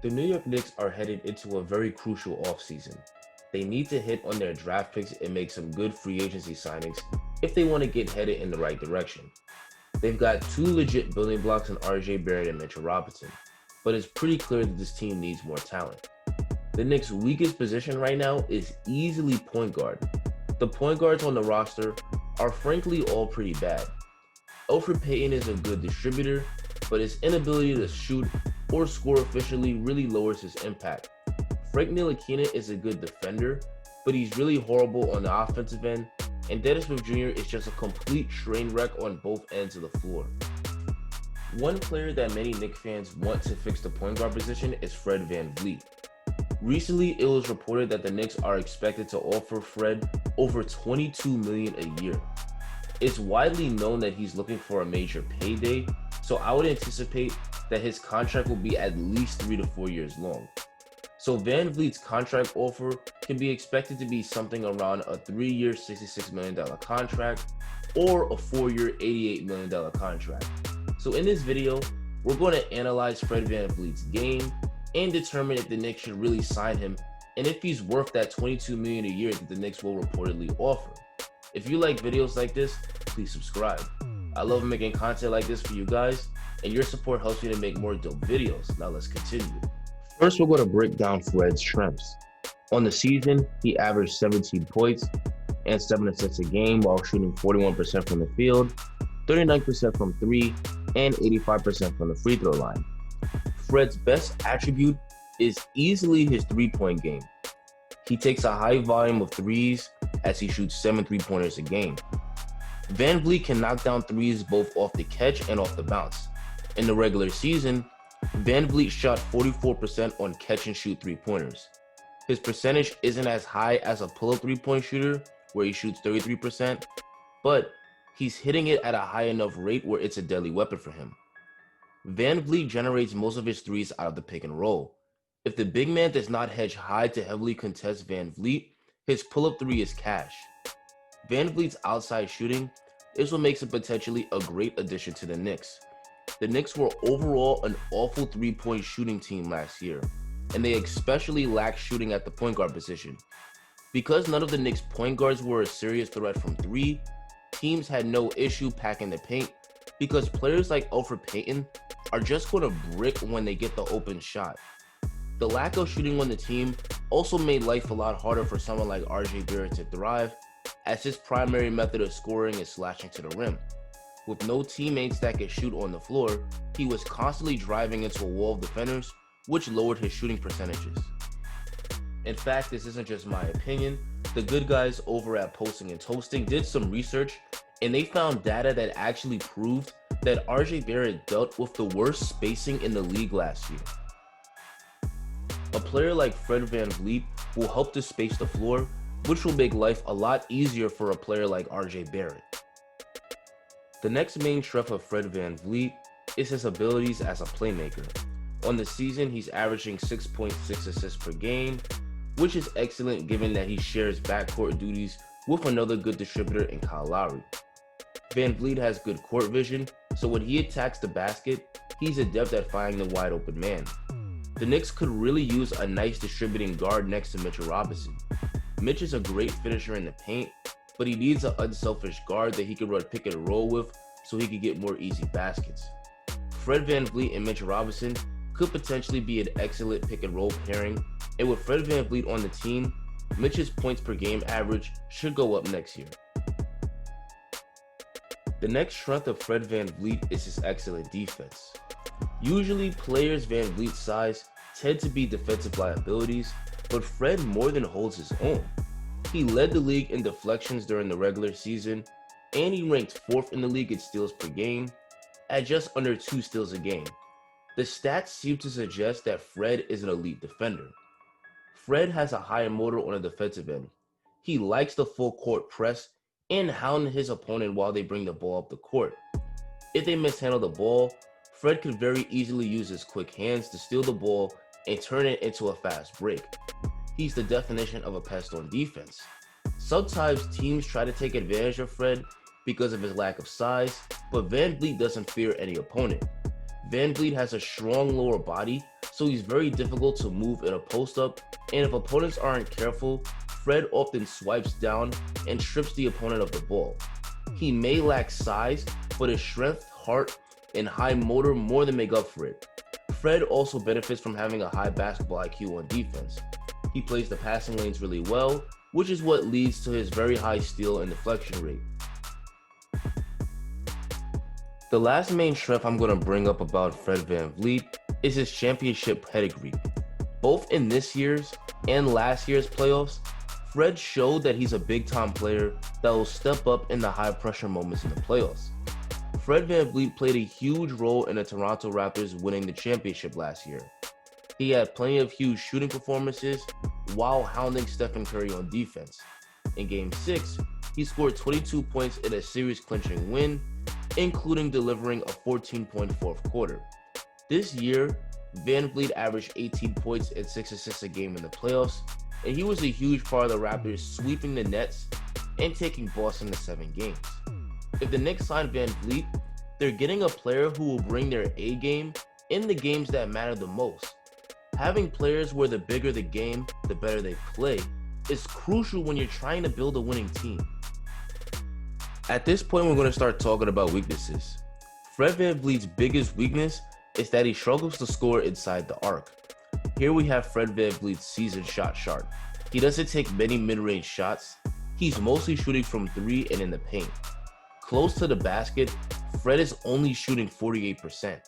The New York Knicks are headed into a very crucial offseason. They need to hit on their draft picks and make some good free agency signings if they want to get headed in the right direction. They've got two legit building blocks in RJ Barrett and Mitchell Robinson, but it's pretty clear that this team needs more talent. The Knicks' weakest position right now is easily point guard. The point guards on the roster are frankly all pretty bad. Elfrid Payton is a good distributor, but his inability to shoot or score efficiently really lowers his impact. Frank Ntilikina is a good defender, but he's really horrible on the offensive end, and Dennis Smith Jr. is just a complete train wreck on both ends of the floor. One player that many Knicks fans want to fix the point guard position is Fred VanVleet. Recently, it was reported that the Knicks are expected to offer Fred over $22 million a year. It's widely known that he's looking for a major payday, so I would anticipate that his contract will be at least 3 to 4 years long. So VanVleet's contract offer can be expected to be something around a 3-year $66 million contract or a 4-year $88 million contract. So in this video, we're going to analyze Fred VanVleet's game and determine if the Knicks should really sign him and if he's worth that $22 million a year that the Knicks will reportedly offer. If you like videos like this, please subscribe. I love making content like this for you guys, and your support helps me to make more dope videos. Now let's continue. First, we're going to break down Fred's strengths. On the season, he averaged 17 points and 7 assists a game while shooting 41% from the field, 39% from 3, and 85% from the free throw line. Fred's best attribute is easily his three-point game. He takes a high volume of threes as he shoots 7 3-pointers a game. VanVleet can knock down threes both off the catch and off the bounce. In the regular season, VanVleet shot 44% on catch and shoot 3-pointers. His percentage isn't as high as a pull-up 3-point shooter where he shoots 33%, but he's hitting it at a high enough rate where it's a deadly weapon for him. VanVleet generates most of his threes out of the pick and roll. If the big man does not hedge high to heavily contest VanVleet, his pull-up 3 is cash. VanVleet's outside shooting is what makes him potentially a great addition to the Knicks. The Knicks were overall an awful 3-point shooting team last year, and they especially lacked shooting at the point guard position. Because none of the Knicks' point guards were a serious threat from 3, teams had no issue packing the paint because players like Elfrid Payton are just going to brick when they get the open shot. The lack of shooting on the team also made life a lot harder for someone like RJ Barrett to thrive, as his primary method of scoring is slashing to the rim. With no teammates that could shoot on the floor, he was constantly driving into a wall of defenders, which lowered his shooting percentages. In fact, this isn't just my opinion. The good guys over at Posting and Toasting did some research, and they found data that actually proved that RJ Barrett dealt with the worst spacing in the league last year. A player like Fred VanVleet will help to space the floor, which will make life a lot easier for a player like RJ Barrett. The next main strength of Fred VanVleet is his abilities as a playmaker. On the season, he's averaging 6.6 assists per game, which is excellent given that he shares backcourt duties with another good distributor in Kyle Lowry. VanVleet has good court vision, so when he attacks the basket, he's adept at finding the wide open man. The Knicks could really use a nice distributing guard next to Mitchell Robinson. Mitch is a great finisher in the paint, but he needs an unselfish guard that he can run pick and roll with so he can get more easy baskets. Fred VanVleet and Mitchell Robinson could potentially be an excellent pick and roll pairing, and with Fred VanVleet on the team, Mitch's points per game average should go up next year. The next strength of Fred VanVleet is his excellent defense. Usually, players VanVleet's size tend to be defensive liabilities, but Fred more than holds his own. He led the league in deflections during the regular season, and he ranked 4th in the league in steals per game, at just under 2 steals a game. The stats seem to suggest that Fred is an elite defender. Fred has a high motor on the defensive end. He likes the full court press and hound his opponent while they bring the ball up the court. If they mishandle the ball, Fred could very easily use his quick hands to steal the ball and turn it into a fast break. He's the definition of a pest on defense. Sometimes teams try to take advantage of Fred because of his lack of size, but VanVleet doesn't fear any opponent. VanVleet has a strong lower body, so he's very difficult to move in a post-up, and if opponents aren't careful, Fred often swipes down and strips the opponent of the ball. He may lack size, but his strength, heart, and high motor more than make up for it. Fred also benefits from having a high basketball IQ on defense. He plays the passing lanes really well, which is what leads to his very high steal and deflection rate. The last main strength I'm going to bring up about Fred VanVleet is his championship pedigree. Both in this year's and last year's playoffs, Fred showed that he's a big-time player that will step up in the high-pressure moments in the playoffs. Fred VanVleet played a huge role in the Toronto Raptors winning the championship last year. He had plenty of huge shooting performances while hounding Stephen Curry on defense. In Game 6, he scored 22 points in a series-clinching win, including delivering a 14-point fourth quarter. This year, VanVleet averaged 18 points and 6 assists a game in the playoffs, and he was a huge part of the Raptors sweeping the Nets and taking Boston to 7 games. If the Knicks sign VanVleet, they're getting a player who will bring their A game in the games that matter the most. Having players where the bigger the game, the better they play, is crucial when you're trying to build a winning team. At this point, we're going to start talking about weaknesses. Fred VanVleet's biggest weakness is that he struggles to score inside the arc. Here we have Fred VanVleet's season shot chart. He doesn't take many mid-range shots. He's mostly shooting from 3 and in the paint. Close to the basket, Fred is only shooting 48%.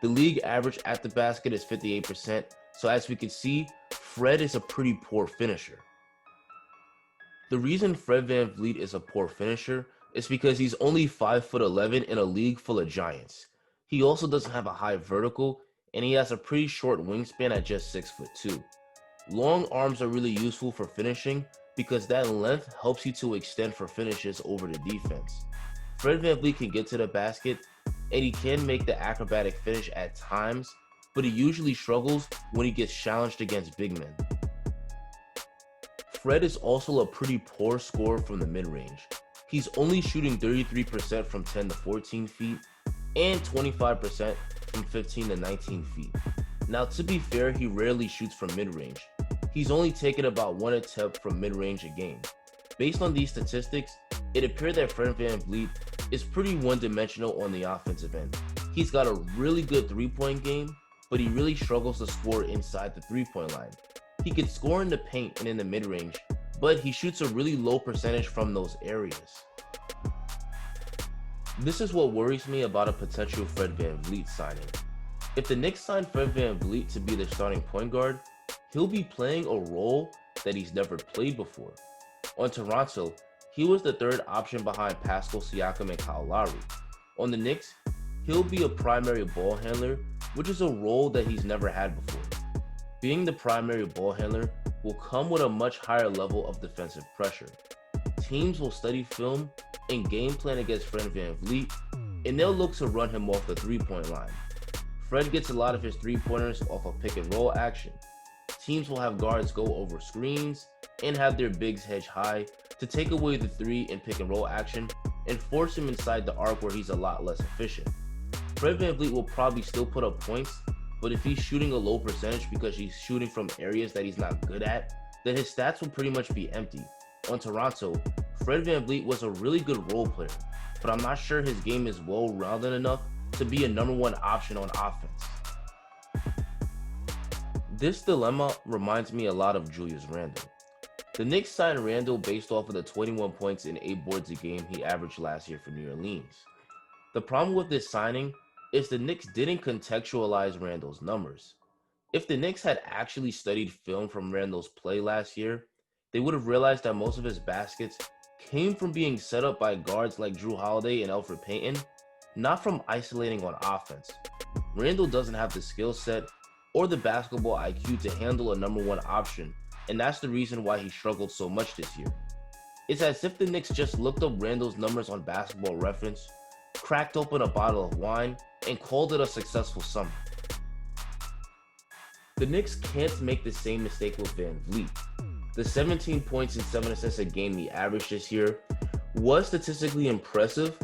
The league average at the basket is 58%, so as we can see, Fred is a pretty poor finisher. The reason Fred VanVleet is a poor finisher is because he's only 5'11" in a league full of giants. He also doesn't have a high vertical, and he has a pretty short wingspan at just 6'2". Long arms are really useful for finishing because that length helps you to extend for finishes over the defense. Fred VanVleet can get to the basket, and he can make the acrobatic finish at times, but he usually struggles when he gets challenged against big men. Fred is also a pretty poor scorer from the mid-range. He's only shooting 33% from 10 to 14 feet and 25% from 15 to 19 feet. Now, to be fair, he rarely shoots from mid-range. He's only taken about 1 attempt from mid-range a game. Based on these statistics, it appeared that Fred VanVleet is pretty one-dimensional on the offensive end. He's got a really good three-point game, but he really struggles to score inside the three-point line. He can score in the paint and in the mid-range, but he shoots a really low percentage from those areas. This is what worries me about a potential Fred VanVleet signing. If the Knicks sign Fred VanVleet to be their starting point guard, he'll be playing a role that he's never played before. On Toronto, he was the third option behind Pascal Siakam and Kyle Lowry. On the Knicks, he'll be a primary ball handler, which is a role that he's never had before. Being the primary ball handler will come with a much higher level of defensive pressure. Teams will study film and game plan against Fred VanVleet, and they'll look to run him off the three-point line. Fred gets a lot of his three-pointers off of pick-and-roll action. Teams will have guards go over screens and have their bigs hedge high to take away the three and pick-and-roll action and force him inside the arc where he's a lot less efficient. Fred VanVleet will probably still put up points, but if he's shooting a low percentage because he's shooting from areas that he's not good at, then his stats will pretty much be empty. On Toronto, Fred VanVleet was a really good role player, but I'm not sure his game is well-rounded enough to be a number one option on offense. This dilemma reminds me a lot of Julius Randle. The Knicks signed Randle based off of the 21 points and 8 boards a game he averaged last year for New Orleans. The problem with this signing is the Knicks didn't contextualize Randle's numbers. If the Knicks had actually studied film from Randle's play last year, they would have realized that most of his baskets came from being set up by guards like Drew Holiday and Elfrid Payton, not from isolating on offense. Randle doesn't have the skill set or the basketball IQ to handle a number one option, and that's the reason why he struggled so much this year. It's as if the Knicks just looked up Randle's numbers on Basketball Reference, cracked open a bottle of wine, and called it a successful summer. The Knicks can't make the same mistake with VanVleet. The 17 points and 7 assists a game he averaged this year was statistically impressive,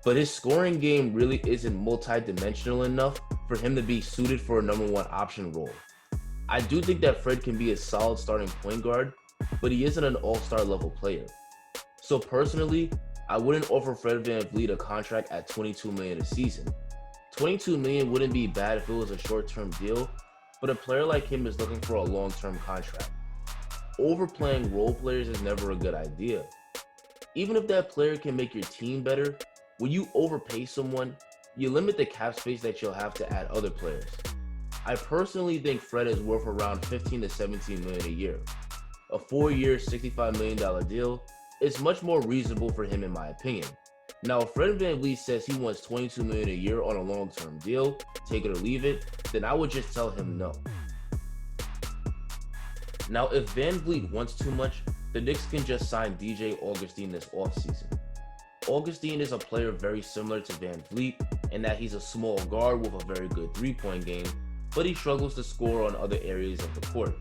but his scoring game really isn't multi-dimensional enough for him to be suited for a number one option role. I do think that Fred can be a solid starting point guard, but he isn't an all-star level player. So personally, I wouldn't offer Fred VanVleet a contract at $22 million a season. $22 million wouldn't be bad if it was a short-term deal, but a player like him is looking for a long-term contract. Overplaying role players is never a good idea. Even if that player can make your team better, when you overpay someone, you limit the cap space that you'll have to add other players. I personally think Fred is worth around 15 to 17 million a year. A 4-year, $65 million deal is much more reasonable for him in my opinion. Now, if Fred VanVleet says he wants 22 million a year on a long-term deal, take it or leave it, then I would just tell him no. Now, if VanVleet wants too much, the Knicks can just sign DJ Augustin this offseason. Augustin is a player very similar to VanVleet in that he's a small guard with a very good three-point game, but he struggles to score on other areas of the court.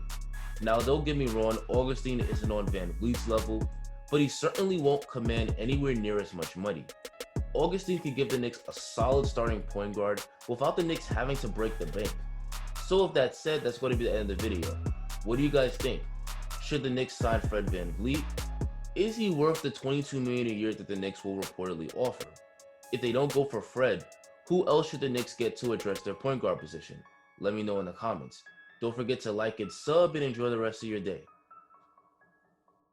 Now, don't get me wrong, Augustin isn't on VanVleet's level, but he certainly won't command anywhere near as much money. Augustin could give the Knicks a solid starting point guard without the Knicks having to break the bank. So with that said, that's going to be the end of the video. What do you guys think? Should the Knicks sign Fred VanVleet? Is he worth the $22 million a year that the Knicks will reportedly offer? If they don't go for Fred, who else should the Knicks get to address their point guard position? Let me know in the comments. Don't forget to like and sub and enjoy the rest of your day.